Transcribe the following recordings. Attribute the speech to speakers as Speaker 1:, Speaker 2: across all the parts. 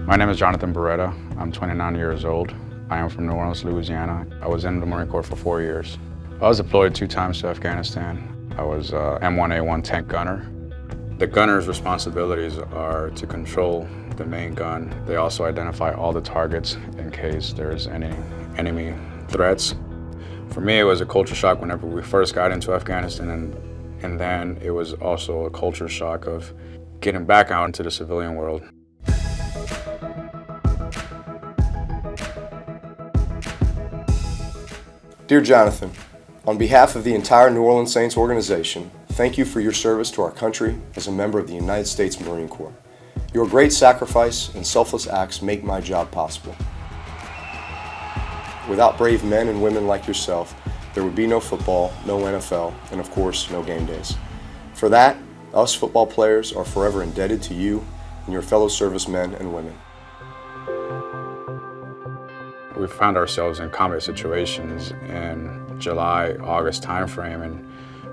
Speaker 1: My name is Jonathan Beretta. I'm 29 years old. I am from New Orleans, Louisiana. I was in the Marine Corps for 4 years. I was deployed 2 times to Afghanistan. I was M1A1 tank gunner. The gunner's responsibilities are to control the main gun. They also identify all the targets in case there's any enemy threats. For me, it was a culture shock whenever we first got into Afghanistan, and then it was also a culture shock of getting back out into the civilian world.
Speaker 2: Dear Jonathan, on behalf of the entire New Orleans Saints organization, thank you for your service to our country as a member of the United States Marine Corps. Your great sacrifice and selfless acts make my job possible. Without brave men and women like yourself, there would be no football, no NFL, and of course, no game days. For that, us football players are forever indebted to you and your fellow servicemen and women.
Speaker 1: We found ourselves in combat situations in July, August timeframe, and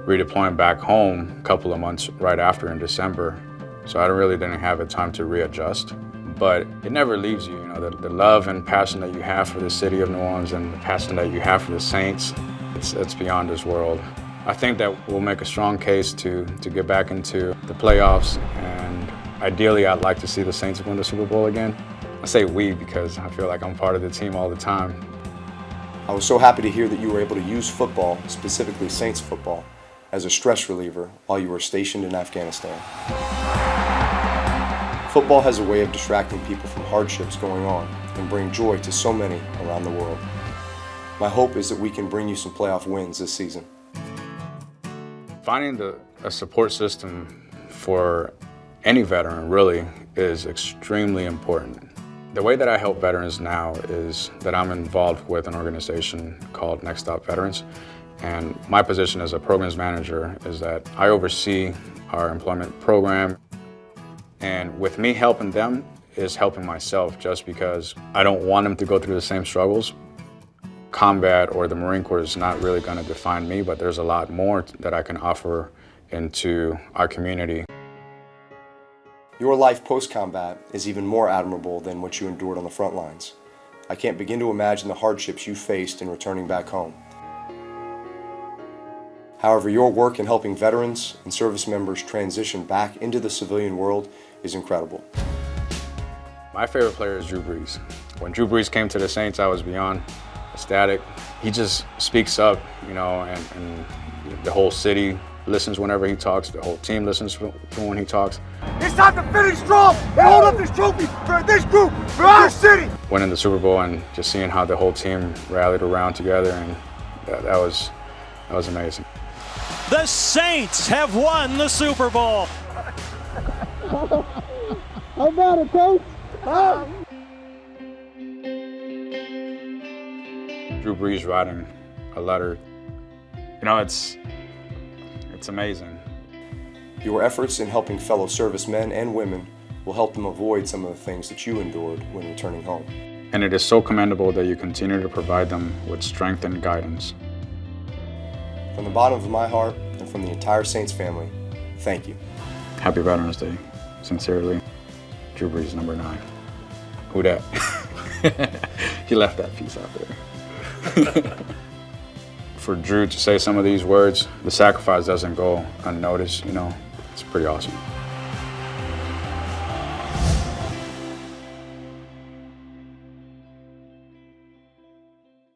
Speaker 1: redeploying back home a couple of months right after in December. So I really didn't have a time to readjust. But it never leaves you, the love and passion that you have for the city of New Orleans and the passion that you have for the Saints, it's beyond this world. I think that we'll make a strong case to get back into the playoffs, and ideally I'd like to see the Saints win the Super Bowl again. I say we because I feel like I'm part of the team all the time.
Speaker 2: I was so happy to hear that you were able to use football, specifically Saints football, as a stress reliever while you were stationed in Afghanistan. Football has a way of distracting people from hardships going on and bring joy to so many around the world. My hope is that we can bring you some playoff wins this season.
Speaker 1: Finding a support system for any veteran really is extremely important. The way that I help veterans now is that I'm involved with an organization called Next Stop Veterans, and my position as a programs manager is that I oversee our employment program, and with me helping them is helping myself, just because I don't want them to go through the same struggles. Combat or the Marine Corps is not really going to define me, but there's a lot more that I can offer into our community.
Speaker 2: Your life post-combat is even more admirable than what you endured on the front lines. I can't begin to imagine the hardships you faced in returning back home. However, your work in helping veterans and service members transition back into the civilian world is incredible.
Speaker 1: My favorite player is Drew Brees. When Drew Brees came to the Saints, I was beyond ecstatic. He just speaks up, and the whole city listens whenever he talks. The whole team listens when he talks.
Speaker 3: It's time to finish strong and hold up this trophy for this group, for our city.
Speaker 1: Winning the Super Bowl and just seeing how the whole team rallied around together, and that was amazing.
Speaker 4: The Saints have won the Super Bowl.
Speaker 5: How about it, Coach? Huh?
Speaker 1: Drew Brees writing a letter, it's amazing.
Speaker 2: Your efforts in helping fellow servicemen and women will help them avoid some of the things that you endured when returning home.
Speaker 1: And it is so commendable that you continue to provide them with strength and guidance.
Speaker 2: From the bottom of my heart and from the entire Saints family, thank you.
Speaker 1: Happy Veterans Day. Sincerely, Drew Brees, number 9. Who dat? He left that piece out there. For Drew to say some of these words, the sacrifice doesn't go unnoticed, it's pretty awesome.